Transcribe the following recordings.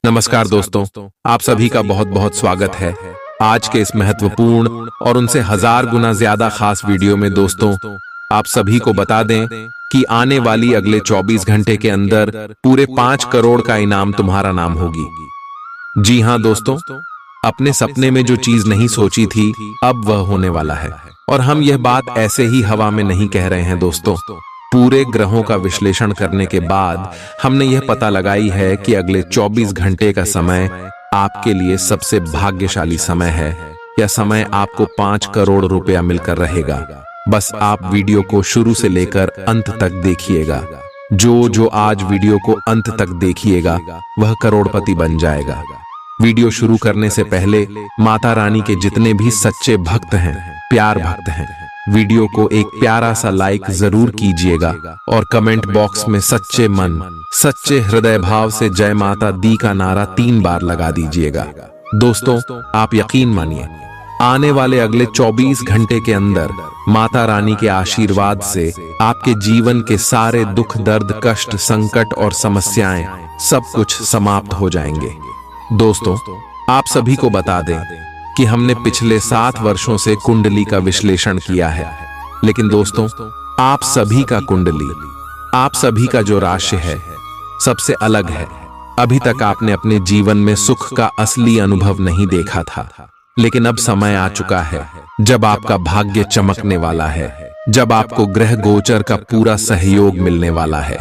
नमस्कार दोस्तों, आप सभी का बहुत बहुत स्वागत है आज के इस महत्वपूर्ण और उनसे हजार गुना ज्यादा खास वीडियो में। दोस्तों, आप सभी को बता दें कि आने वाली अगले 24 घंटे के अंदर पूरे 5 करोड़ का इनाम तुम्हारा नाम होगी। जी हां दोस्तों, अपने सपने में जो चीज नहीं सोची थी अब वह होने वाला है। और हम यह बात ऐसे ही हवा में नहीं कह रहे हैं दोस्तों। पूरे ग्रहों का विश्लेषण करने के बाद हमने यह पता लगाई है कि अगले 24 घंटे का समय आपके लिए सबसे भाग्यशाली समय है। यह समय आपको 5 करोड़ रुपया मिलकर रहेगा। बस आप वीडियो को शुरू से लेकर अंत तक देखिएगा। जो आज वीडियो को अंत तक देखिएगा वह करोड़पति बन जाएगा। वीडियो शुरू करने से पहले माता रानी के जितने भी सच्चे भक्त हैं, प्यार भक्त हैं, वीडियो को एक प्यारा सा लाइक जरूर कीजिएगा और कमेंट बॉक्स में सच्चे मन, सच्चे हृदय भाव से जय माता दी का नारा 3 बार लगा दीजिएगा। दोस्तों, आप यकीन मानिए, आने वाले अगले 24 घंटे के अंदर माता रानी के आशीर्वाद से आपके जीवन के सारे दुख, दर्द, कष्ट, संकट और समस्याएं सब कुछ समाप्त हो जाएंगे। दोस्तों, आप सभी को बता दें कि हमने पिछले 7 वर्षों से कुंडली का विश्लेषण किया है, लेकिन दोस्तों, आप सभी का कुंडली, आप सभी का जो राशि है सबसे अलग है। अभी तक आपने अपने जीवन में सुख का असली अनुभव नहीं देखा था, लेकिन अब समय आ चुका है जब आपका भाग्य चमकने वाला है, जब आपको ग्रह गोचर का पूरा सहयोग मिलने वाला है।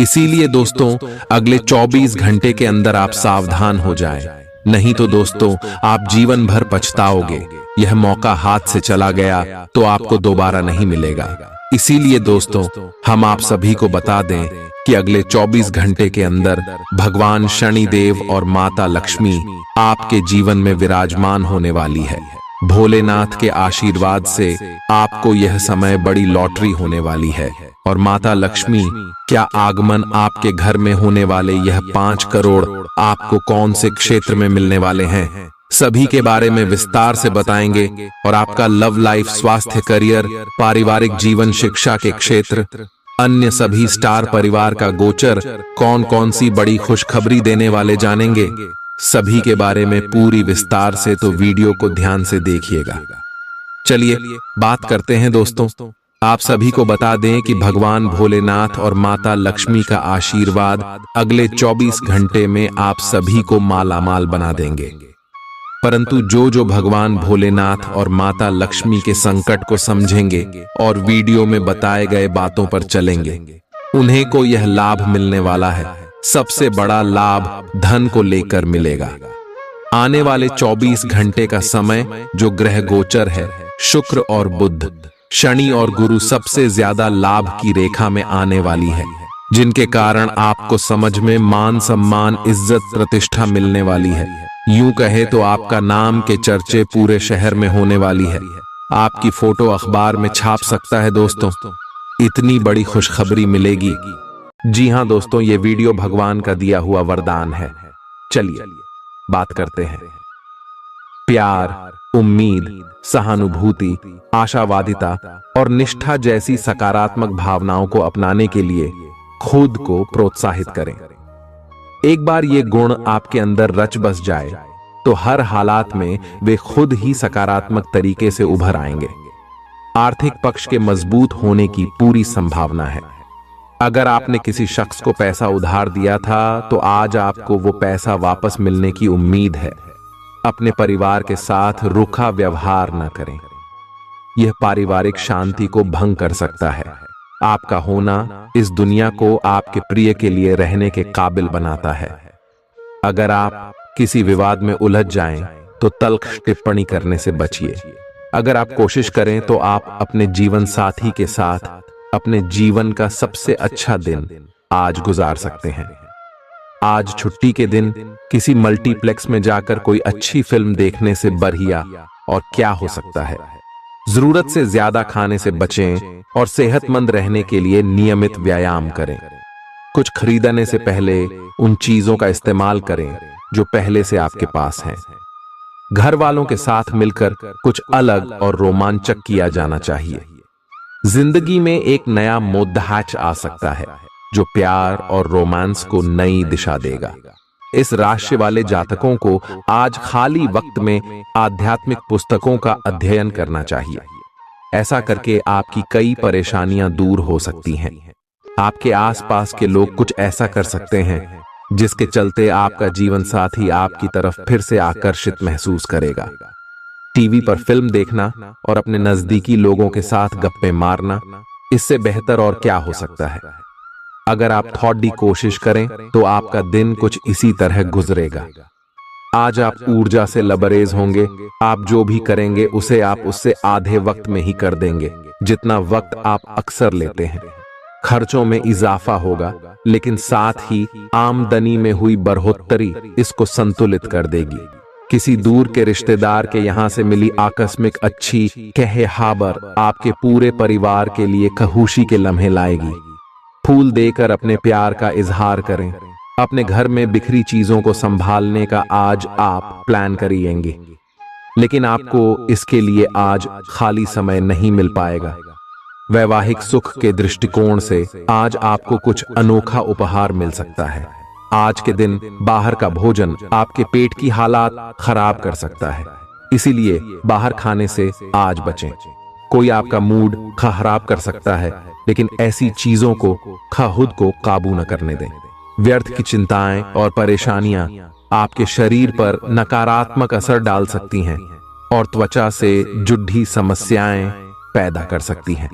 इसीलिए दोस्तों, अगले 24 घंटे के अंदर आप सावधान हो जाएं, नहीं तो दोस्तों आप जीवन भर पछताओगे। यह मौका हाथ से चला गया तो आपको दोबारा नहीं मिलेगा। इसीलिए दोस्तों, हम आप सभी को बता दें कि अगले 24 घंटे के अंदर भगवान शनिदेव और माता लक्ष्मी आपके जीवन में विराजमान होने वाली है। भोलेनाथ के आशीर्वाद से आपको यह समय बड़ी लॉटरी होने वाली है और माता लक्ष्मी क्या आगमन आपके घर में होने वाले यह 5 करोड़ आपको कौन से क्षेत्र में मिलने वाले हैं, सभी के बारे में विस्तार से बताएंगे। और आपका लव लाइफ, स्वास्थ्य, करियर, पारिवारिक जीवन, शिक्षा के क्षेत्र, अन्य सभी स्टार परिवार का गोचर कौन कौन सी बड़ी खुशखबरी देने वाले जानेंगे, सभी के बारे में पूरी विस्तार से। तो वीडियो को ध्यान से देखिएगा। चलिए बात करते हैं दोस्तों। आप सभी को बता दें कि भगवान भोलेनाथ और माता लक्ष्मी का आशीर्वाद अगले 24 घंटे में आप सभी को मालामाल बना देंगे। परंतु जो भगवान भोलेनाथ और माता लक्ष्मी के संकट को समझेंगे और वीडियो में बताए गए बातों पर चलेंगे, उन्हें को यह लाभ मिलने वाला है। सबसे बड़ा लाभ धन को लेकर मिलेगा। आने वाले 24 घंटे का समय जो ग्रह गोचर है, शुक्र और बुध, शनि और गुरु सबसे ज्यादा लाभ की रेखा में आने वाली है, जिनके कारण आपको समझ में मान, सम्मान, इज्जत, प्रतिष्ठा मिलने वाली है। यूं कहे तो आपका नाम के चर्चे पूरे शहर में होने वाली है। आपकी फोटो अखबार में छाप सकता है दोस्तों। इतनी बड़ी खुशखबरी मिलेगी। जी हां दोस्तों, ये वीडियो भगवान का दिया हुआ वरदान है। चलिए बात करते हैं। प्यार, उम्मीद, सहानुभूति, आशावादिता और निष्ठा जैसी सकारात्मक भावनाओं को अपनाने के लिए खुद को प्रोत्साहित करें। एक बार ये गुण आपके अंदर रच बस जाए तो हर हालात में वे खुद ही सकारात्मक तरीके से उभर आएंगे। आर्थिक पक्ष के मजबूत होने की पूरी संभावना है। अगर आपने किसी शख्स को पैसा उधार दिया था तो आज आपको वो पैसा वापस मिलने की उम्मीद है। अपने परिवार के साथ रूखा व्यवहार न करें, यह पारिवारिक शांति को भंग कर सकता है। आपका होना इस दुनिया को आपके प्रिय के लिए रहने के काबिल बनाता है। अगर आप किसी विवाद में उलझ जाएं तो तल्ख टिप्पणी करने से बचिए। अगर आप कोशिश करें तो आप अपने जीवन साथी के साथ अपने जीवन का सबसे अच्छा दिन आज गुजार सकते हैं। आज छुट्टी के दिन किसी मल्टीप्लेक्स में जाकर कोई अच्छी फिल्म देखने से बढ़िया और क्या हो सकता है। जरूरत से ज्यादा खाने से बचें और सेहतमंद रहने के लिए नियमित व्यायाम करें। कुछ खरीदने से पहले उन चीजों का इस्तेमाल करें जो पहले से आपके पास हैं। घर वालों के साथ मिलकर कुछ अलग और रोमांचक किया जाना चाहिए। जिंदगी में एक नया मोद्दाच आ सकता है जो प्यार और रोमांस को नई दिशा देगा। इस राशि वाले जातकों को आज खाली वक्त में आध्यात्मिक पुस्तकों का अध्ययन करना चाहिए। ऐसा करके आपकी कई परेशानियां दूर हो सकती हैं। आपके आसपास के लोग कुछ ऐसा कर सकते हैं जिसके चलते आपका जीवन साथी आपकी तरफ फिर से आकर्षित महसूस करेगा। टीवी पर फिल्म देखना और अपने नजदीकी लोगों के साथ गप्पे मारना, इससे बेहतर और क्या हो सकता है। अगर आप थोड़ी कोशिश करें तो आपका दिन कुछ इसी तरह गुजरेगा। आज आप ऊर्जा से लबरेज होंगे। आप जो भी करेंगे उसे आप उससे आधे वक्त में ही कर देंगे जितना वक्त आप अक्सर लेते हैं। खर्चों में इजाफा होगा, लेकिन साथ ही आमदनी में हुई बढ़ोतरी इसको संतुलित कर देगी। किसी दूर के रिश्तेदार के यहां से मिली आकस्मिक अच्छी खबर आपके पूरे परिवार के लिए खुशी के लम्हे लाएगी। फूल देकर अपने प्यार का इजहार करें। अपने घर में बिखरी चीजों को संभालने का आज आप प्लान करिएंगे, लेकिन आपको इसके लिए आज खाली समय नहीं मिल पाएगा। वैवाहिक सुख के दृष्टिकोण से आज आपको कुछ अनोखा उपहार मिल सकता है। आज के दिन बाहर का भोजन आपके पेट की हालात खराब कर सकता है, इसीलिए बाहर खाने से आज बचें। कोई आपका मूड खराब कर सकता है, लेकिन ऐसी चीजों को खुद को काबू न करने दें। व्यर्थ की चिंताएं और परेशानियां आपके शरीर पर नकारात्मक असर डाल सकती हैं और त्वचा से जुड़ी समस्याएं पैदा कर सकती हैं।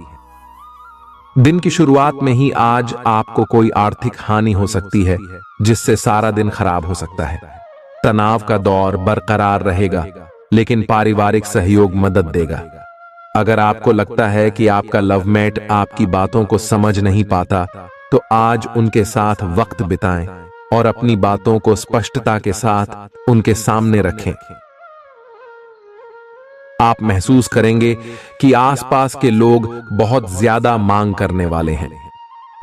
दिन की शुरुआत में ही आज आपको कोई आर्थिक हानि हो सकती है, जिससे सारा दिन खराब हो सकता है। तनाव का दौर बरकरार रहेगा, लेकिन पारिवारिक सहयोग मदद देगा। अगर आपको लगता है कि आपका लवमेट आपकी बातों को समझ नहीं पाता, तो आज उनके साथ वक्त बिताएं और अपनी बातों को स्पष्टता के साथ उनके सामने रखें। आप महसूस करेंगे कि आसपास के लोग बहुत ज्यादा मांग करने वाले हैं,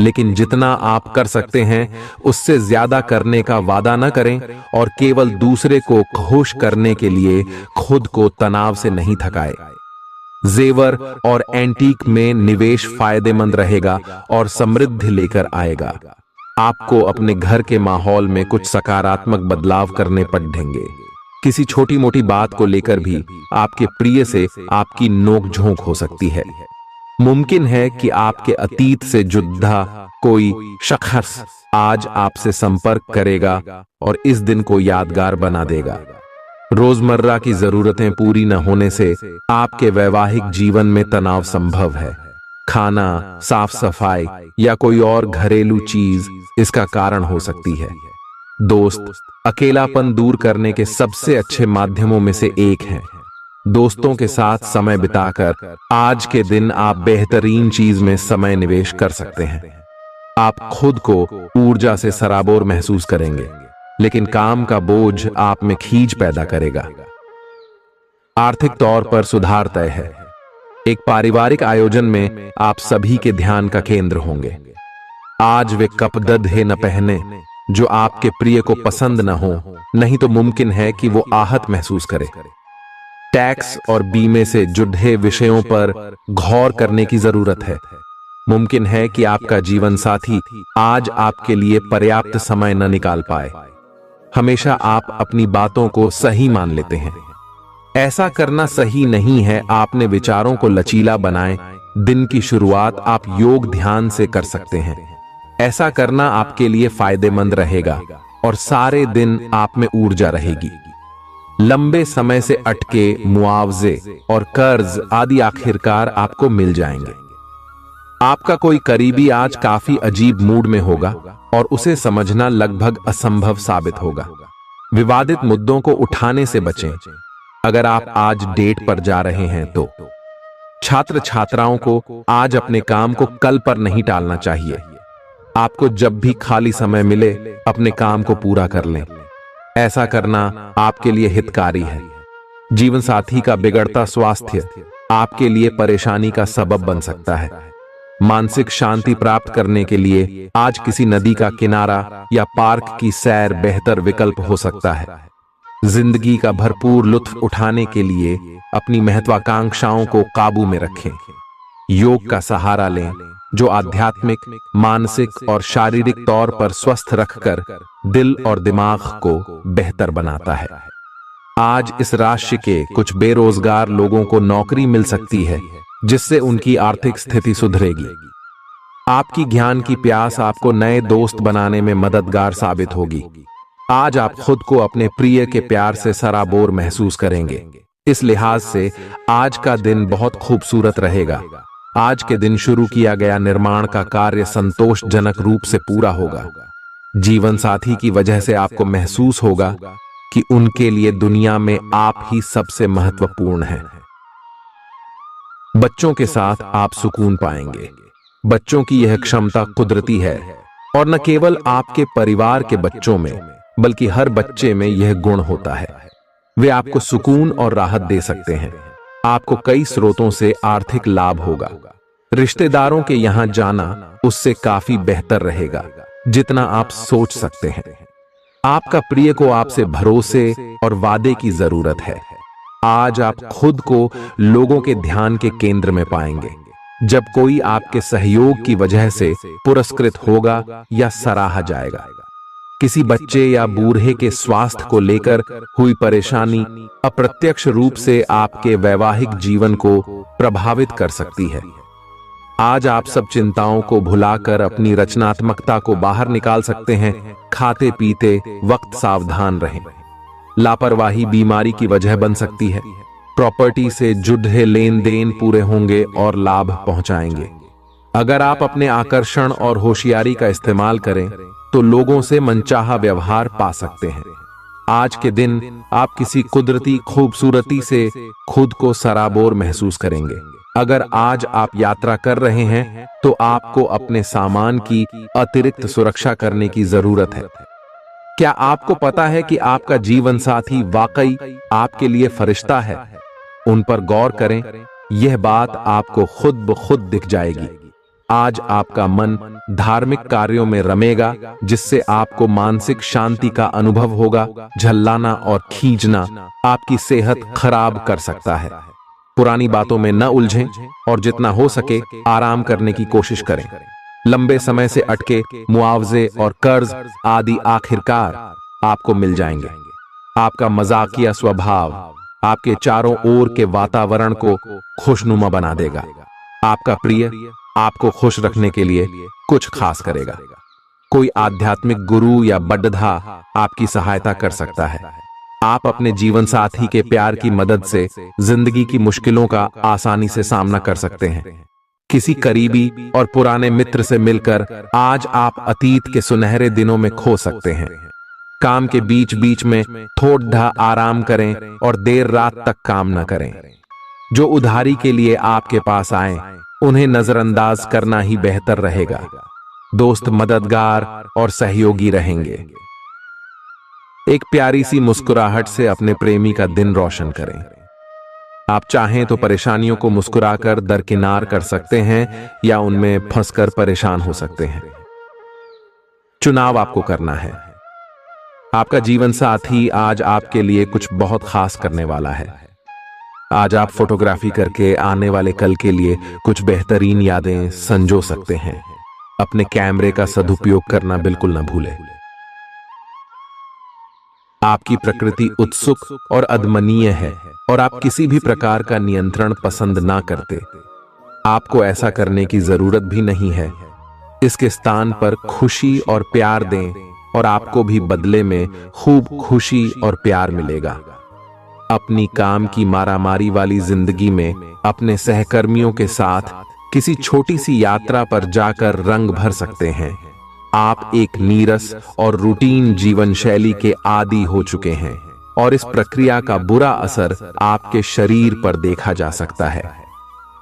लेकिन जितना आप कर सकते हैं उससे ज्यादा करने का वादा न करें और केवल दूसरे को खुश करने के लिए खुद को तनाव से नहीं थकाए। जेवर और एंटीक में निवेश फायदेमंद रहेगा और समृद्धि लेकर आएगा। आपको अपने घर के माहौल में कुछ सकारात्मक बदलाव करने पड़ेंगे। किसी छोटी मोटी बात को लेकर भी आपके प्रिय से आपकी नोकझोंक हो सकती है। मुमकिन है कि आपके अतीत से जुड़ा कोई शख्स आज आपसे संपर्क करेगा और इस दिन को यादगार बना देगा। रोजमर्रा की जरूरतें पूरी न होने से आपके वैवाहिक जीवन में तनाव संभव है। खाना, साफ सफाई या कोई और घरेलू चीज इसका कारण हो सकती है। दोस्त अकेलापन दूर करने के सबसे अच्छे माध्यमों में से एक है। दोस्तों के साथ समय बिताकर आज के दिन आप बेहतरीन चीज में समय निवेश कर सकते हैं। आप खुद को ऊर्जा से सराबोर महसूस करेंगे, लेकिन काम का बोझ आप में खींच पैदा करेगा। आर्थिक तौर पर सुधार तय है। एक पारिवारिक आयोजन में आप सभी के ध्यान का केंद्र होंगे। आज वे कपड़े न पहने जो आपके प्रिय को पसंद न हो, नहीं तो मुमकिन है कि वो आहत महसूस करे। टैक्स और बीमे से जुड़े विषयों पर गौर करने की जरूरत है। मुमकिन है कि आपका जीवन साथी आज आपके लिए पर्याप्त समय न निकाल पाए। हमेशा आप अपनी बातों को सही मान लेते हैं। ऐसा करना सही नहीं है। आपने विचारों को लचीला बनाएं। दिन की शुरुआत आप योग ध्यान से कर सकते हैं। ऐसा करना आपके लिए फायदेमंद रहेगा और सारे दिन आप में ऊर्जा रहेगी। लंबे समय से अटके मुआवजे और कर्ज आदि आखिरकार आपको मिल जाएंगे। आपका कोई करीबी आज काफी अजीब मूड में होगा और उसे समझना लगभग असंभव साबित होगा। विवादित मुद्दों को उठाने से बचें। अगर आप आज डेट पर जा रहे हैं तो छात्र छात्राओं को आज अपने काम को कल पर नहीं टालना चाहिए। आपको जब भी खाली समय मिले अपने काम को पूरा कर लें। ऐसा करना आपके लिए हितकारी है। जीवन साथी का बिगड़ता स्वास्थ्य आपके लिए परेशानी का सबब बन सकता है। मानसिक शांति प्राप्त करने के लिए आज किसी नदी का किनारा या पार्क की सैर बेहतर विकल्प हो सकता है। जिंदगी का भरपूर लुत्फ उठाने के लिए अपनी महत्वाकांक्षाओं को काबू में रखें। योग का सहारा लें, जो आध्यात्मिक, मानसिक और शारीरिक तौर पर स्वस्थ रखकर दिल और दिमाग को बेहतर बनाता है। आज इस राशि के कुछ बेरोजगार लोगों को नौकरी मिल सकती है, जिससे उनकी आर्थिक स्थिति सुधरेगी। आपकी ज्ञान की प्यास आपको नए दोस्त बनाने में मददगार साबित होगी। आज आप खुद को अपने प्रिय के प्यार से सराबोर महसूस करेंगे। इस लिहाज से आज का दिन बहुत खूबसूरत रहेगा। आज के दिन शुरू किया गया निर्माण का कार्य संतोषजनक रूप से पूरा होगा। जीवन साथी की वजह से आपको महसूस होगा कि उनके लिए दुनिया में आप ही सबसे महत्वपूर्ण हैं। बच्चों के साथ आप सुकून पाएंगे। बच्चों की यह क्षमता कुदरती है और न केवल आपके परिवार के बच्चों में बल्कि हर बच्चे में यह गुण होता है। वे आपको सुकून और राहत दे सकते हैं। आपको कई स्रोतों से आर्थिक लाभ होगा। रिश्तेदारों के यहां जाना उससे काफी बेहतर रहेगा जितना आप सोच सकते हैं। आपका प्रिय को आपसे भरोसे और वादे की जरूरत है। आज आप खुद को लोगों के ध्यान के केंद्र में पाएंगे। जब कोई आपके सहयोग की वजह से पुरस्कृत होगा या सराहा जाएगा। किसी बच्चे या बूढ़े के स्वास्थ्य को लेकर हुई परेशानी अप्रत्यक्ष रूप से आपके वैवाहिक जीवन को प्रभावित कर सकती है। आज आप सब चिंताओं को भुलाकर अपनी रचनात्मकता को बाहर निकाल सकते हैं। खाते पीते वक्त सावधान रहें। लापरवाही बीमारी की वजह बन सकती है। प्रॉपर्टी से जुड़े लेन देन पूरे होंगे और लाभ पहुंचाएंगे। अगर आप अपने आकर्षण और होशियारी का इस्तेमाल करें तो लोगों से मनचाहा व्यवहार पा सकते हैं। आज के दिन आप किसी कुदरती खूबसूरती से खुद को सराबोर महसूस करेंगे। अगर आज आप यात्रा कर रहे हैं तो आपको अपने सामान की अतिरिक्त सुरक्षा करने की जरूरत है। क्या आपको पता है कि आपका जीवन साथी वाकई आपके लिए फरिश्ता है? उन पर गौर करें। यह बात आपको खुद ब खुद दिख जाएगी। आज आपका मन धार्मिक कार्यों में रमेगा, जिससे आपको मानसिक शांति का अनुभव होगा। झल्लाना और खींचना आपकी सेहत खराब कर सकता है। पुरानी बातों में न उलझें और जितना हो सके आराम करने की कोशिश करें। लंबे समय से अटके मुआवजे और कर्ज आदि आखिरकार आपको मिल जाएंगे। आपका मजाकिया स्वभाव आपके चारों ओर के वातावरण को खुशनुमा बना देगा। आपका प्रिय आपको खुश रखने के लिए कुछ खास करेगा। कोई आध्यात्मिक गुरु या बड्ढा आपकी सहायता कर सकता है। आप अपने जीवन साथी के प्यार की मदद से जिंदगी की मुश्किलों का आसानी से सामना कर सकते हैं। किसी करीबी और पुराने मित्र से मिलकर आज आप अतीत के सुनहरे दिनों में खो सकते हैं। काम के बीच बीच में थोड़ा आराम करें और देर रात तक काम न करें। जो उधारी के लिए आपके पास आए उन्हें नजरअंदाज करना ही बेहतर रहेगा। दोस्त मददगार और सहयोगी रहेंगे। एक प्यारी सी मुस्कुराहट से अपने प्रेमी का दिन रोशन करें। आप चाहें तो परेशानियों को मुस्कुराकर दरकिनार कर सकते हैं या उनमें फंसकर परेशान हो सकते हैं। चुनाव आपको करना है। आपका जीवन साथी आज आपके लिए कुछ बहुत खास करने वाला है। आज आप फोटोग्राफी करके आने वाले कल के लिए कुछ बेहतरीन यादें संजो सकते हैं। अपने कैमरे का सदुपयोग करना बिल्कुल न भूलें। आपकी प्रकृति उत्सुक और अदमनीय है और आप किसी भी प्रकार का नियंत्रण पसंद ना करते। आपको ऐसा करने की जरूरत भी नहीं है। इसके स्थान पर खुशी और प्यार दें और आपको भी बदले में खूब खुशी और प्यार मिलेगा। अपनी काम की मारामारी वाली जिंदगी में अपने सहकर्मियों के साथ किसी छोटी सी यात्रा पर जाकर रंग भर सकते हैं। आप एक नीरस और रूटीन जीवन शैली के आदी हो चुके हैं और इस प्रक्रिया का बुरा असर आपके शरीर पर देखा जा सकता है।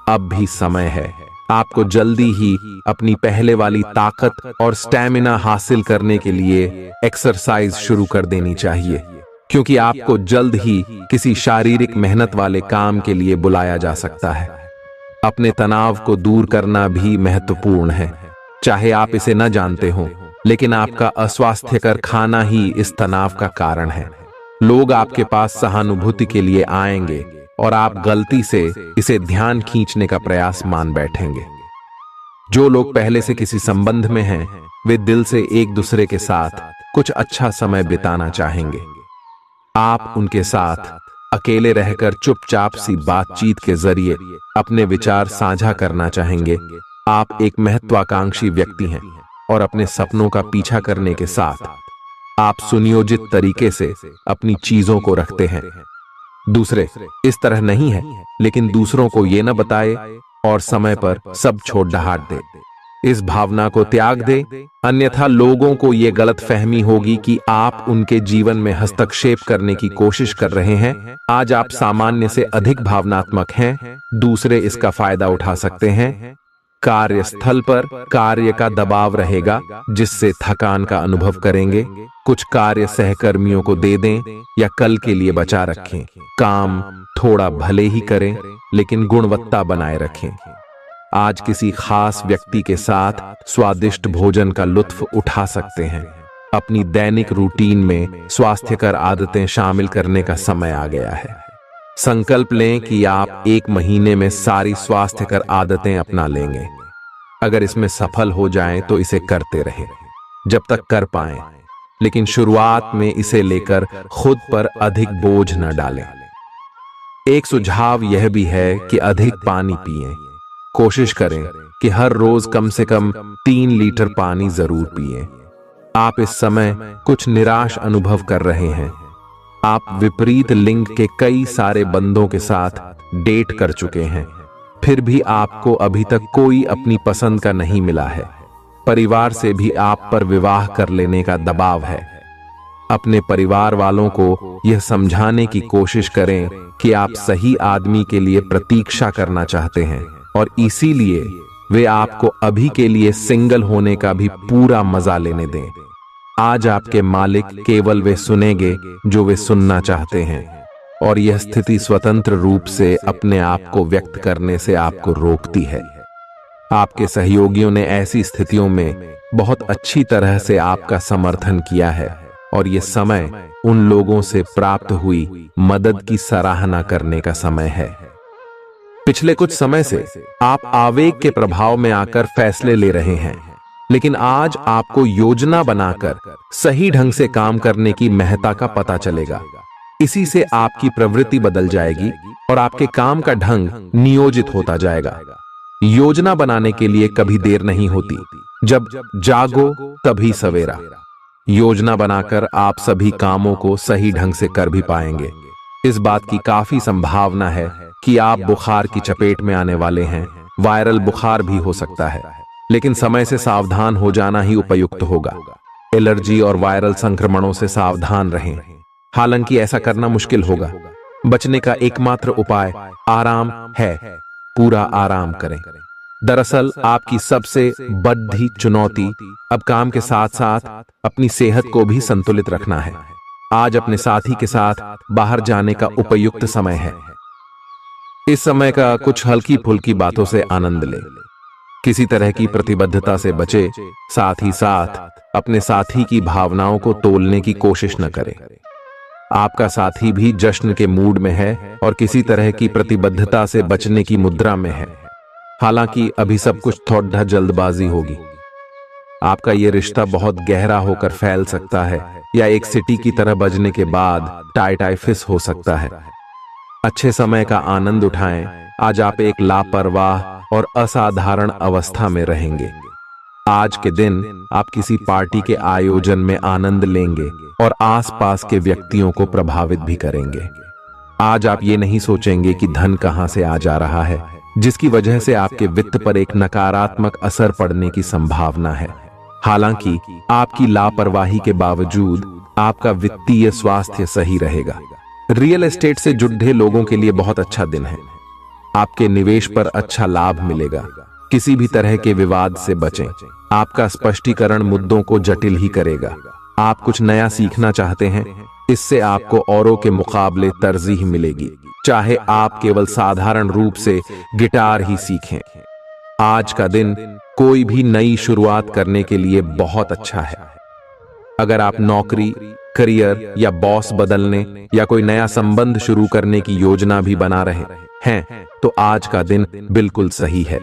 अब भी समय है। आपको जल्दी ही अपनी पहले वाली ताकत और स्टैमिना हासिल करने के लिए एक्सरसाइज शुरू कर देनी चाहिए, क्योंकि आपको जल्द ही किसी शारीरिक मेहनत वाले काम के लिए बुलाया जा सकता है। अपने तनाव को दूर करना भी महत्वपूर्ण है। चाहे आप इसे न जानते हो, लेकिन आपका अस्वास्थ्यकर खाना ही इस तनाव का कारण है। लोग आपके पास सहानुभूति के लिए आएंगे और आप गलती से इसे ध्यान खींचने का प्रयास मान बैठेंगे। जो लोग पहले से किसी संबंध में हैं, वे दिल से एक दूसरे के साथ कुछ अच्छा समय बिताना चाहेंगे। आप उनके साथ अकेले रहकर चुपचाप सी बातचीत के जरिए अपने विचार साझा करना चाहेंगे। आप एक महत्वाकांक्षी व्यक्ति हैं और अपने सपनों का पीछा करने के साथ आप सुनियोजित तरीके से अपनी चीजों को रखते हैं। दूसरे इस तरह नहीं है, लेकिन दूसरों को ये न बताए और समय पर सब छोड़ ढाट दे। इस भावना को त्याग दे, अन्यथा लोगों को ये गलत फहमी होगी कि आप उनके जीवन में हस्तक्षेप करने की कोशिश कर रहे हैं। आज आप सामान्य से अधिक भावनात्मक हैं, दूसरे इसका फायदा उठा सकते हैं। कार्यस्थल पर कार्य का दबाव रहेगा, जिससे थकान का अनुभव करेंगे। कुछ कार्य सहकर्मियों को दे दें या कल के लिए बचा रखें। काम थोड़ा भले ही करें, लेकिन गुणवत्ता बनाए रखें। आज किसी खास व्यक्ति के साथ स्वादिष्ट भोजन का लुत्फ उठा सकते हैं। अपनी दैनिक रूटीन में स्वास्थ्यकर आदतें शामिल करने का समय आ गया है। संकल्प लें कि आप 1 महीने में सारी स्वास्थ्यकर आदतें अपना लेंगे। अगर इसमें सफल हो जाएं तो इसे करते रहें जब तक कर पाएं, लेकिन शुरुआत में इसे लेकर खुद पर अधिक बोझ न डालें। एक सुझाव यह भी है कि अधिक पानी पिएं। कोशिश करें कि हर रोज कम से कम 3 लीटर पानी जरूर पिएं। आप इस समय कुछ निराश अनुभव कर रहे हैं। आप विपरीत लिंग के कई सारे बंदों के साथ डेट कर चुके हैं, फिर भी आपको अभी तक कोई अपनी पसंद का नहीं मिला है। परिवार से भी आप पर विवाह कर लेने का दबाव है। अपने परिवार वालों को यह समझाने की कोशिश करें कि आप सही आदमी के लिए प्रतीक्षा करना चाहते हैं और इसीलिए वे आपको अभी के लिए सिंगल होने का भी पूरा मजा लेने दें। आज आपके मालिक केवल वे सुनेंगे जो वे सुनना चाहते हैं, और यह स्थिति स्वतंत्र रूप से अपने आप को व्यक्त करने से आपको रोकती है। आपके सहयोगियों ने ऐसी स्थितियों में बहुत अच्छी तरह से आपका समर्थन किया है, और यह समय उन लोगों से प्राप्त हुई मदद की सराहना करने का समय है। पिछले कुछ समय से आप आवेग के प्रभाव में आकर फैसले ले रहे हैं, लेकिन आज आपको योजना बनाकर सही ढंग से काम करने की महत्ता का पता चलेगा। इसी से आपकी प्रवृत्ति बदल जाएगी और आपके काम का ढंग नियोजित होता जाएगा। योजना बनाने के लिए कभी देर नहीं होती, जब जागो तभी सवेरा। योजना बनाकर आप सभी कामों को सही ढंग से कर भी पाएंगे। इस बात की काफी संभावना है कि आप बुखार की चपेट में आने वाले हैं। वायरल बुखार भी हो सकता है, लेकिन समय से सावधान हो जाना ही उपयुक्त होगा। एलर्जी और वायरल संक्रमणों से सावधान रहें। हालांकि ऐसा करना मुश्किल होगा। बचने का एकमात्र उपाय आराम है। पूरा आराम करें। दरअसल आपकी सबसे बड़ी चुनौती अब काम के साथ साथ अपनी सेहत को भी संतुलित रखना है। आज अपने साथी के साथ बाहर जाने का उपयुक्त समय है। इस समय का कुछ हल्की फुल्की बातों से आनंद लें। किसी तरह की प्रतिबद्धता से बचे, साथ ही साथ अपने साथी की भावनाओं को तोलने की कोशिश न करें। आपका साथी भी जश्न के मूड में है और किसी तरह की प्रतिबद्धता से बचने की मुद्रा में है। हालांकि अभी सब कुछ थोड़ा जल्दबाजी होगी। आपका यह रिश्ता बहुत गहरा होकर फैल सकता है, या एक सिटी की तरह बजने के बाद टाइफिस हो सकता है। अच्छे समय का आनंद उठाएं। आज आप एक लापरवाह और असाधारण अवस्था में रहेंगे। आज के दिन आप किसी पार्टी के आयोजन में आनंद लेंगे और आसपास के व्यक्तियों को प्रभावित भी करेंगे। आज आप ये नहीं सोचेंगे कि धन कहां से आ जा रहा है, जिसकी वजह से आपके वित्त पर एक नकारात्मक असर पड़ने की संभावना है। हालांकि आपकी लापरवाही के बावजूद आपका वित्तीय स्वास्थ्य सही रहेगा। रियल एस्टेट से जुड़े लोगों के लिए बहुत अच्छा दिन है। आपके निवेश पर अच्छा लाभ मिलेगा। किसी भी तरह के विवाद से बचें। आपका स्पष्टीकरण मुद्दों को जटिल ही करेगा। आप कुछ नया सीखना चाहते हैं, इससे आपको औरों के मुकाबले तरजीह मिलेगी, चाहे आप केवल साधारण रूप से गिटार ही सीखें। आज का दिन कोई भी नई शुरुआत करने के लिए बहुत अच्छा है। अगर आप नौकरी, करियर या बॉस बदलने या कोई नया संबंध शुरू करने की योजना भी बना रहे हैं, तो आज का दिन बिल्कुल सही है।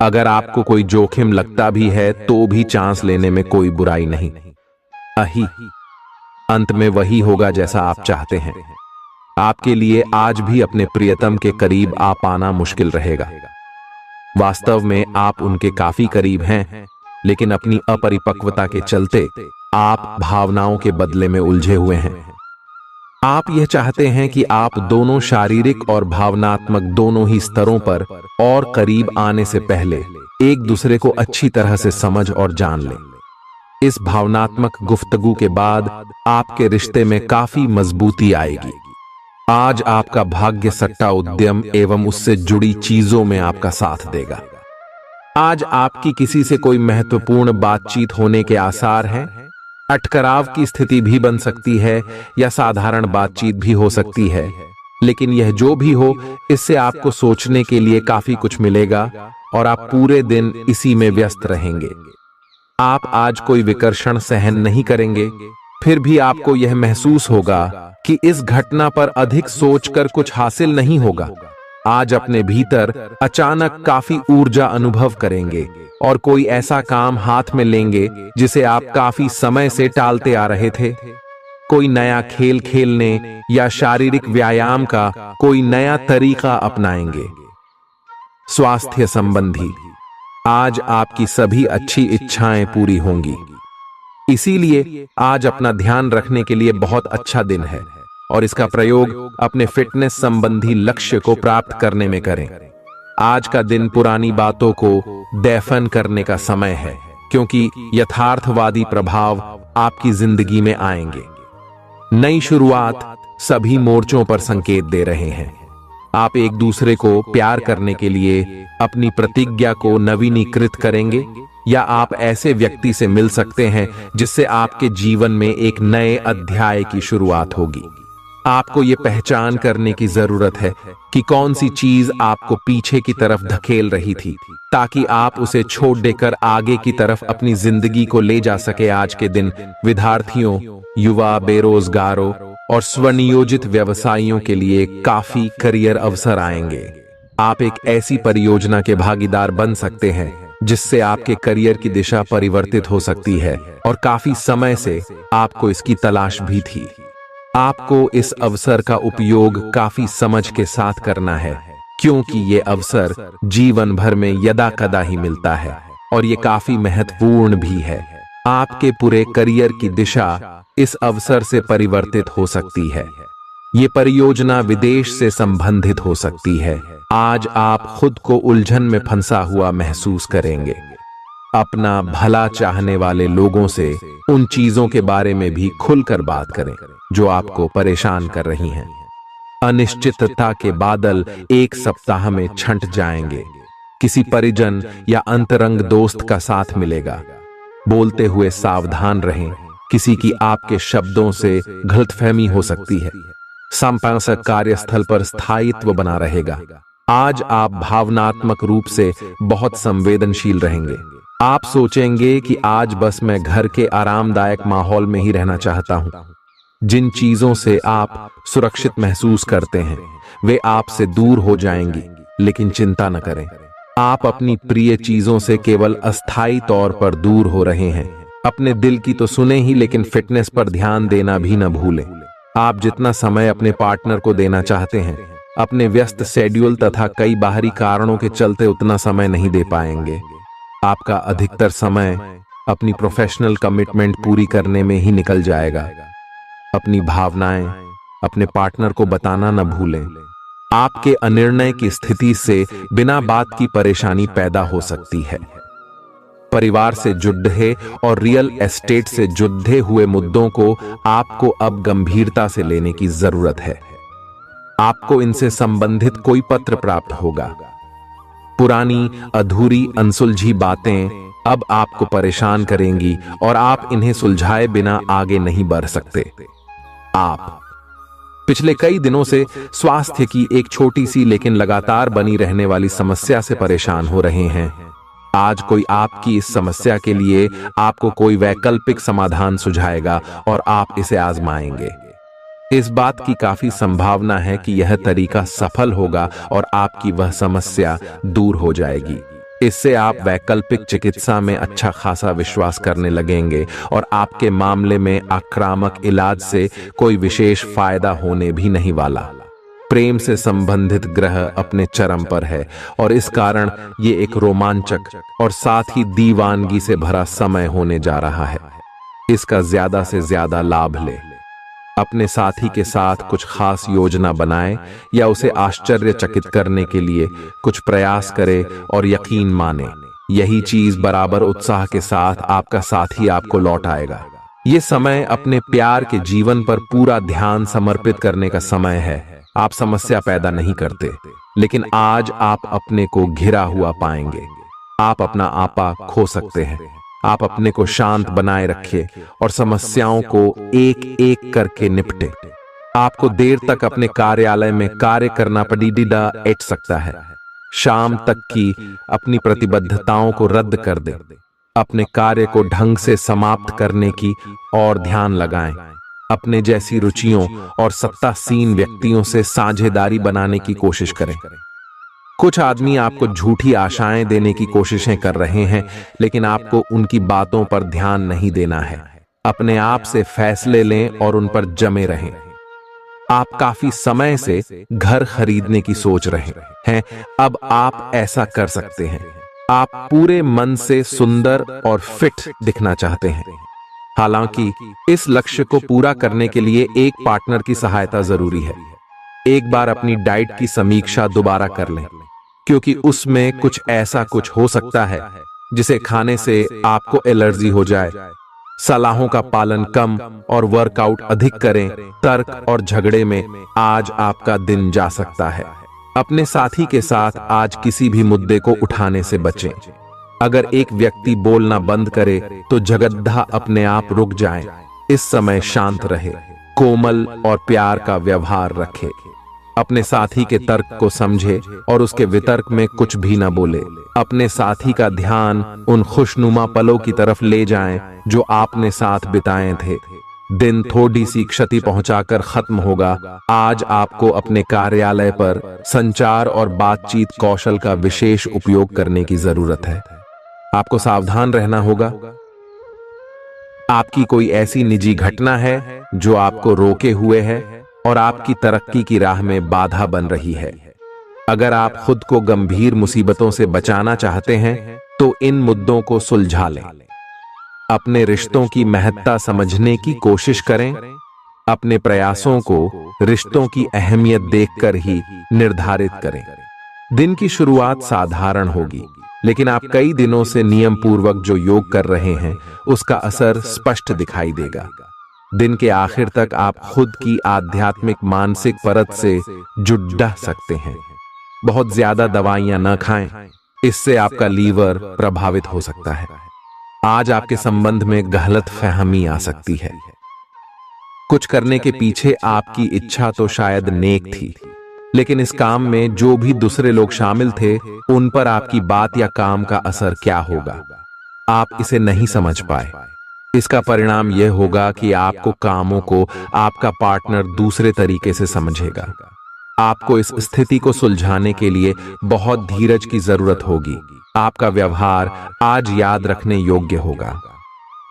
अगर आपको कोई जोखिम लगता भी है तो भी चांस लेने में कोई बुराई नहीं। अही अंत में वही होगा जैसा आप चाहते हैं। आपके लिए आज भी अपने प्रियतम के करीब आ पाना मुश्किल रहेगा। वास्तव में आप उनके काफी करीब हैं, लेकिन अपनी अपरिपक्वता के चलते आप भावनाओं के बदले में उलझे हुए हैं। आप यह चाहते हैं कि आप दोनों शारीरिक और भावनात्मक दोनों ही स्तरों पर और करीब आने से पहले एक दूसरे को अच्छी तरह से समझ और जान लें। इस भावनात्मक गुफ्तगू के बाद आपके रिश्ते में काफी मजबूती आएगी। आज आपका भाग्य सट्टा उद्यम एवं उससे जुड़ी चीजों में आपका साथ देगा। आज आपकी किसी से कोई महत्वपूर्ण बातचीत होने के आसार हैं। अटकराव की स्थिति भी बन सकती है या साधारण बातचीत भी हो सकती है, लेकिन यह जो भी हो, इससे आपको सोचने के लिए काफी कुछ मिलेगा और आप पूरे दिन इसी में व्यस्त रहेंगे। आप आज कोई विकर्षण सहन नहीं करेंगे, फिर भी आपको यह महसूस होगा कि इस घटना पर अधिक सोचकर कुछ हासिल नहीं होगा। आज अपने भीतर अचानक काफी ऊर्जा अनुभव करेंगे और कोई ऐसा काम हाथ में लेंगे जिसे आप काफी समय से टालते आ रहे थे। कोई नया खेल खेलने या शारीरिक व्यायाम का कोई नया तरीका अपनाएंगे। स्वास्थ्य संबंधी आज आपकी सभी अच्छी इच्छाएं पूरी होंगी, इसीलिए आज अपना ध्यान रखने के लिए बहुत अच्छा दिन है और इसका प्रयोग अपने फिटनेस संबंधी लक्ष्य को प्राप्त करने में करें। आज का दिन पुरानी बातों को दफन करने का समय है, क्योंकि यथार्थवादी प्रभाव आपकी जिंदगी में आएंगे। नई शुरुआत सभी मोर्चों पर संकेत दे रहे हैं। आप एक दूसरे को प्यार करने के लिए अपनी प्रतिज्ञा को नवीनीकृत करेंगे, या आप ऐसे व्यक्ति से मिल सकते हैं जिससे आपके जीवन में एक नए अध्याय की शुरुआत होगी। आपको ये पहचान करने की जरूरत है कि कौन सी चीज आपको पीछे की तरफ धकेल रही थी, ताकि आप उसे छोड़ देकर आगे की तरफ अपनी जिंदगी को ले जा सके। आज के दिन विद्यार्थियों, युवा, बेरोजगारों और स्वनियोजित व्यवसायियों के लिए काफी करियर अवसर आएंगे। आप एक ऐसी परियोजना के भागीदार बन सकते हैं जिससे आपके करियर की दिशा परिवर्तित हो सकती है, और काफी समय से आपको इसकी तलाश भी थी। आपको इस अवसर का उपयोग काफी समझ के साथ करना है, क्योंकि ये अवसर जीवन भर में यदा कदा ही मिलता है और ये काफी महत्वपूर्ण भी है। आपके पूरे करियर की दिशा इस अवसर से परिवर्तित हो सकती है। ये परियोजना विदेश से संबंधित हो सकती है। आज आप खुद को उलझन में फंसा हुआ महसूस करेंगे। अपना भला चाहने वाले लोगों से उन चीजों के बारे में भी खुलकर बात करें जो आपको परेशान कर रही हैं। अनिश्चितता के बादल एक सप्ताह में छंट जाएंगे। किसी परिजन या अंतरंग दोस्त का साथ मिलेगा। बोलते हुए सावधान रहें, किसी की आपके शब्दों से गलतफहमी हो सकती है। संपादक कार्यस्थल पर स्थायित्व बना रहेगा। आज आप भावनात्मक रूप से बहुत संवेदनशील रहेंगे। आप सोचेंगे कि आज बस मैं घर के आरामदायक माहौल में ही रहना चाहता हूं। जिन चीजों से आप सुरक्षित महसूस करते हैं वे आपसे दूर हो जाएंगी, लेकिन चिंता न करें, आप अपनी प्रिय चीजों से केवल अस्थायी तौर पर दूर हो रहे हैं। अपने दिल की तो सुने ही, लेकिन फिटनेस पर ध्यान देना भी न भूलें। आप जितना समय अपने पार्टनर को देना चाहते हैं, अपने व्यस्त शेड्यूल तथा कई बाहरी कारणों के चलते उतना समय नहीं दे पाएंगे। आपका अधिकतर समय अपनी प्रोफेशनल कमिटमेंट पूरी करने में ही निकल जाएगा। अपनी भावनाएं अपने पार्टनर को बताना न भूलें। आपके अनिर्णय की स्थिति से बिना बात की परेशानी पैदा हो सकती है। परिवार से जुड़े और रियल एस्टेट से जुड़े हुए मुद्दों को आपको अब गंभीरता से लेने की जरूरत है। आपको इनसे संबंधित कोई पत्र प्राप्त होगा। पुरानी अधूरी अनसुलझी बातें अब आपको परेशान करेंगी और आप इन्हें सुलझाए बिना आगे नहीं बढ़ सकते। आप पिछले कई दिनों से स्वास्थ्य की एक छोटी सी लेकिन लगातार बनी रहने वाली समस्या से परेशान हो रहे हैं। आज कोई आपकी इस समस्या के लिए आपको कोई वैकल्पिक समाधान सुझाएगा और आप इसे आजमाएंगे। इस बात की काफी संभावना है कि यह तरीका सफल होगा और आपकी वह समस्या दूर हो जाएगी। इससे आप वैकल्पिक चिकित्सा में अच्छा खासा विश्वास करने लगेंगे और आपके मामले में आक्रामक इलाज से कोई विशेष फायदा होने भी नहीं वाला। प्रेम से संबंधित ग्रह अपने चरम पर है और इस कारण ये एक रोमांचक और साथ ही दीवानगी से भरा समय होने जा रहा है। इसका ज्यादा से ज्यादा लाभ ले। अपने साथी के साथ कुछ खास योजना बनाएं या उसे आश्चर्यचकित करने के लिए कुछ प्रयास करें और यकीन माने यही चीज बराबर उत्साह के साथ आपका साथी आपको लौट आएगा। ये समय अपने प्यार के जीवन पर पूरा ध्यान समर्पित करने का समय है। आप समस्या पैदा नहीं करते, लेकिन आज आप अपने को घिरा हुआ पाएंगे। आप अपना आपा खो सकते हैं। आप अपने को शांत बनाए रखिए और समस्याओं को एक एक करके निपटे। आपको देर तक अपने कार्यालय में कार्य करना पड़ सकता है। शाम तक की अपनी प्रतिबद्धताओं को रद्द कर दे। अपने कार्य को ढंग से समाप्त करने की और ध्यान लगाएं। अपने जैसी रुचियों और सत्तासीन व्यक्तियों से साझेदारी बनाने की कोशिश करें। कुछ आदमी आपको झूठी आशाएं देने की कोशिशें कर रहे हैं, लेकिन आपको उनकी बातों पर ध्यान नहीं देना है। अपने आप से फैसले लें और उन पर जमे रहें। आप काफी समय से घर खरीदने की सोच रहे हैं। अब आप ऐसा कर सकते हैं। आप पूरे मन से सुंदर और फिट दिखना चाहते हैं। हालांकि इस लक्ष्य को पूरा करने के लिए एक पार्टनर की सहायता जरूरी है। एक बार अपनी डाइट की समीक्षा दोबारा कर लें, क्योंकि उसमें कुछ ऐसा कुछ हो सकता है जिसे खाने से आपको एलर्जी हो जाए। सलाहों का पालन कम और वर्कआउट अधिक करें। तर्क और झगड़े में आज आपका दिन जा सकता है। अपने साथी के साथ आज किसी भी मुद्दे को उठाने से बचें। अगर एक व्यक्ति बोलना बंद करे तो जगद्धा अपने आप रुक जाए। इस समय शांत रहे, कोमल और प्यार का व्यवहार रखे। अपने साथी के तर्क को समझे और उसके वितर्क में कुछ भी न बोले। अपने साथी का ध्यान उन खुशनुमा पलों की तरफ ले जाएं जो आपने साथ बिताए थे। दिन थोड़ी सी क्षति पहुंचाकर खत्म होगा। आज आपको अपने कार्यालय पर संचार और बातचीत कौशल का विशेष उपयोग करने की जरूरत है। आपको सावधान रहना होगा। आपकी कोई ऐसी निजी घटना है जो आपको रोके हुए है और आपकी तरक्की की राह में बाधा बन रही है। अगर आप खुद को गंभीर मुसीबतों से बचाना चाहते हैं तो इन मुद्दों को सुलझा लें। अपने रिश्तों की महत्ता समझने की कोशिश करें। अपने प्रयासों को रिश्तों की अहमियत देखकर ही निर्धारित करें। दिन की शुरुआत साधारण होगी, लेकिन आप कई दिनों से नियम पूर्वक जो योग कर रहे हैं उसका असर स्पष्ट दिखाई देगा। दिन के आखिर तक आप खुद की आध्यात्मिक मानसिक परत से जुड़ सकते हैं। बहुत ज्यादा दवाइयां न खाएं, इससे आपका लीवर प्रभावित हो सकता है। आज आपके संबंध में गलतफहमी आ सकती है। कुछ करने के पीछे आपकी इच्छा तो शायद नेक थी, लेकिन इस काम में जो भी दूसरे लोग शामिल थे उन पर आपकी बात या काम का असर क्या होगा, आप इसे नहीं समझ पाए। इसका परिणाम यह होगा कि आपको कामों को आपका पार्टनर दूसरे तरीके से समझेगा। आपको इस स्थिति को सुलझाने के लिए बहुत धीरज की जरूरत होगी। आपका व्यवहार आज याद रखने योग्य होगा।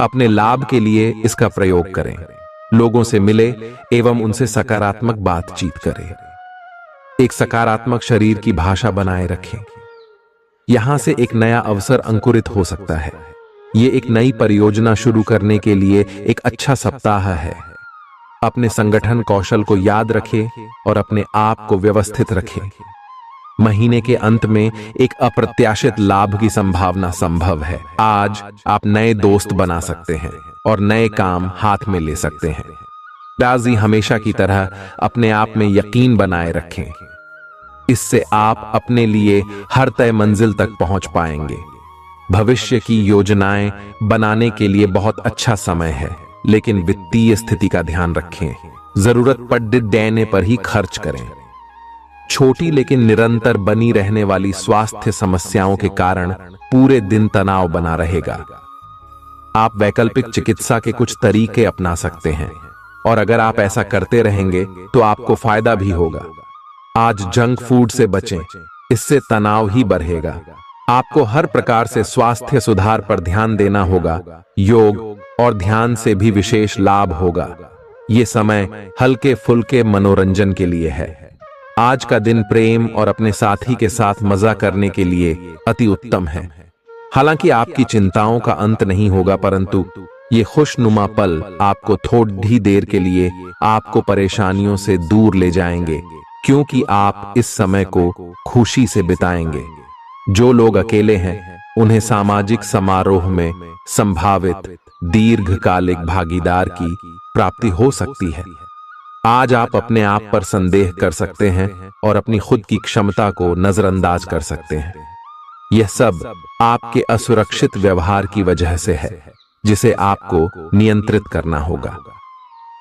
अपने लाभ के लिए इसका प्रयोग करें। लोगों से मिले एवं उनसे सकारात्मक बातचीत करें। एक सकारात्मक शरीर की भाषा बनाए रखें। यहां से एक नया अवसर अंकुरित हो सकता है। ये एक नई परियोजना शुरू करने के लिए एक अच्छा सप्ताह है। अपने संगठन कौशल को याद रखें और अपने आप को व्यवस्थित रखें। महीने के अंत में एक अप्रत्याशित लाभ की संभावना संभव है। आज आप नए दोस्त बना सकते हैं और नए काम हाथ में ले सकते हैं। राजी हमेशा की तरह अपने आप में यकीन बनाए रखें। इससे आप अपने लिए हर तय मंजिल तक पहुंच पाएंगे। भविष्य की योजनाएं बनाने के लिए बहुत अच्छा समय है, लेकिन वित्तीय स्थिति का ध्यान रखें। जरूरत पड़ने पर ही खर्च करें। छोटी लेकिन निरंतर बनी रहने वाली स्वास्थ्य समस्याओं के कारण पूरे दिन तनाव बना रहेगा। आप वैकल्पिक चिकित्सा के कुछ तरीके अपना सकते हैं और अगर आप ऐसा करते रहेंगे तो आपको फायदा भी होगा। आज जंक फूड से बचें, इससे तनाव ही बढ़ेगा। आपको हर प्रकार से स्वास्थ्य सुधार पर ध्यान देना होगा। योग और ध्यान से भी विशेष लाभ होगा। ये समय हल्के फुल्के मनोरंजन के लिए है। आज का दिन प्रेम और अपने साथी के साथ मजा करने के लिए अति उत्तम है। हालांकि आपकी चिंताओं का अंत नहीं होगा, परंतु ये खुशनुमा पल आपको थोड़ी देर के लिए आपको परेशानियों से दूर ले जाएंगे, क्योंकि आप इस समय को खुशी से बिताएंगे। जो लोग अकेले हैं उन्हें सामाजिक समारोह में संभावित दीर्घकालिक भागीदार की प्राप्ति हो सकती है। आज आप अपने आप पर संदेह कर सकते हैं और अपनी खुद की क्षमता को नजरअंदाज कर सकते हैं। यह सब आपके असुरक्षित व्यवहार की वजह से है, जिसे आपको नियंत्रित करना होगा।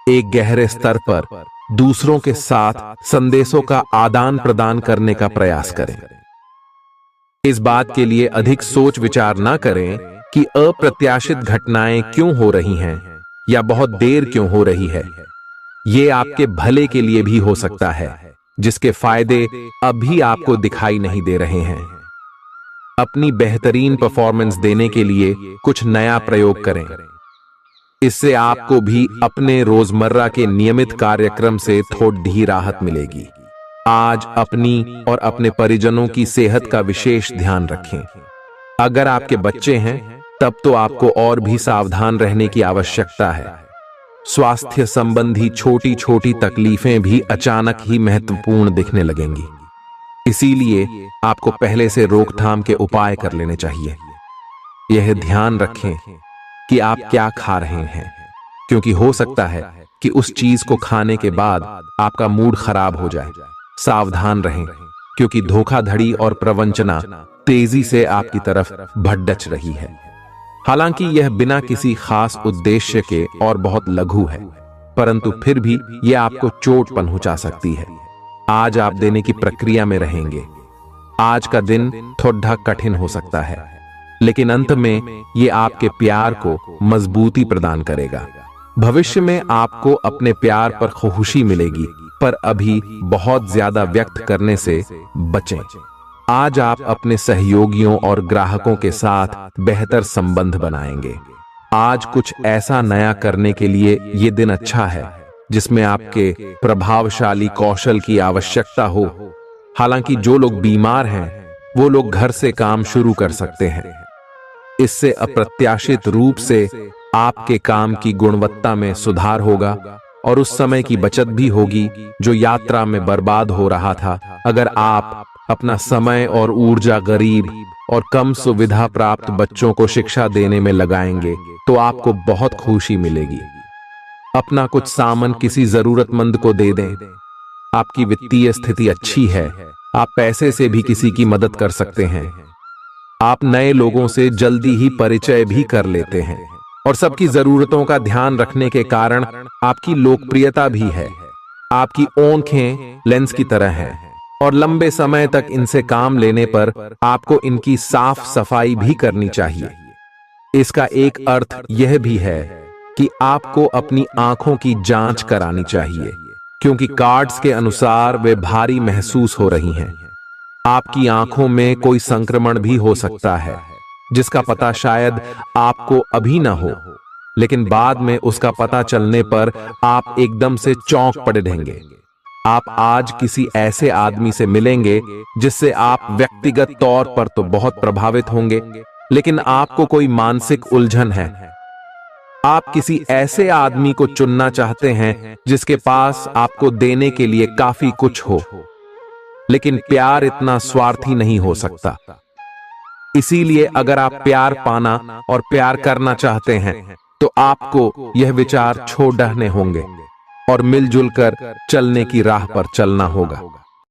एक गहरे स्तर पर दूसरों के साथ संदेशों का आदान प्रदान करने का प्रयास करें। इस बात के लिए अधिक सोच विचार ना करें कि अप्रत्याशित घटनाएं क्यों हो रही हैं या बहुत देर क्यों हो रही है। ये आपके भले के लिए भी हो सकता है, जिसके फायदे अभी आपको दिखाई नहीं दे रहे हैं। अपनी बेहतरीन परफॉर्मेंस देने के लिए कुछ नया प्रयोग करें। इससे आपको भी अपने रोजमर्रा के नियमित कार्यक्रम से थोड़ी राहत मिलेगी। आज अपनी और अपने परिजनों की सेहत का विशेष ध्यान रखें। अगर आपके बच्चे हैं तब तो आपको और भी सावधान रहने की आवश्यकता है। स्वास्थ्य संबंधी छोटी छोटी तकलीफें भी अचानक ही महत्वपूर्ण दिखने लगेंगी, इसीलिए आपको पहले से रोकथाम के उपाय कर लेने चाहिए। यह ध्यान रखें कि आप क्या खा रहे हैं, क्योंकि हो सकता है कि उस चीज को खाने के बाद आपका मूड खराब हो जाए। सावधान रहें, क्योंकि धोखाधड़ी और प्रवंचना तेजी से आपकी तरफ भड़क रही है। हालांकि यह बिना किसी खास उद्देश्य के और बहुत लघु है, परंतु फिर भी यह आपको चोट पहुंचा सकती है। आज आप देने की प्रक्रिया में रहेंगे। आज का दिन थोड़ा कठिन हो सकता है, लेकिन अंत में यह आपके प्यार को मजबूती प्रदान करेगा। भविष्य में आपको अपने प्यार पर खुशी मिलेगी, पर अभी बहुत ज्यादा व्यक्त करने से बचें। आज आप अपने सहयोगियों और ग्राहकों के साथ बेहतर संबंध बनाएंगे। आज कुछ ऐसा नया करने के लिए ये दिन अच्छा है जिसमें आपके प्रभावशाली कौशल की आवश्यकता हो। हालांकि जो लोग बीमार हैं वो लोग घर से काम शुरू कर सकते हैं। इससे अप्रत्याशित रूप से आपके काम की गुणवत्ता में सुधार होगा और उस समय की बचत भी होगी जो यात्रा में बर्बाद हो रहा था। अगर आप अपना समय और ऊर्जा गरीब और कम सुविधा प्राप्त बच्चों को शिक्षा देने में लगाएंगे तो आपको बहुत खुशी मिलेगी। अपना कुछ सामान किसी जरूरतमंद को दे दें। आपकी वित्तीय स्थिति अच्छी है, आप पैसे से भी किसी की मदद कर सकते हैं। आप नए लोगों से जल्दी ही परिचय भी कर लेते हैं और सबकी जरूरतों का ध्यान रखने के कारण आपकी लोकप्रियता भी है। आपकी आंखें लेंस की तरह हैं और लंबे समय तक इनसे काम लेने पर आपको इनकी साफ सफाई भी करनी चाहिए। इसका एक अर्थ यह भी है कि आपको अपनी आंखों की जांच करानी चाहिए, क्योंकि कार्ड्स के अनुसार वे भारी महसूस हो रही हैं। आपकी आंखों में कोई संक्रमण भी हो सकता है, जिसका पता शायद आपको अभी ना हो, लेकिन बाद में उसका पता चलने पर आप एकदम से चौंक पड़े रहेंगे। आप आज किसी ऐसे आदमी से मिलेंगे जिससे आप व्यक्तिगत तौर पर तो बहुत प्रभावित होंगे, लेकिन आपको कोई मानसिक उलझन है। आप किसी ऐसे आदमी को चुनना चाहते हैं जिसके पास आपको देने के लिए काफी कुछ हो, लेकिन प्यार इतना स्वार्थी नहीं हो सकता। इसीलिए अगर आप प्यार पाना और प्यार करना चाहते हैं तो आपको यह विचार छोड़ने होंगे और मिलजुल कर चलने की राह पर चलना होगा।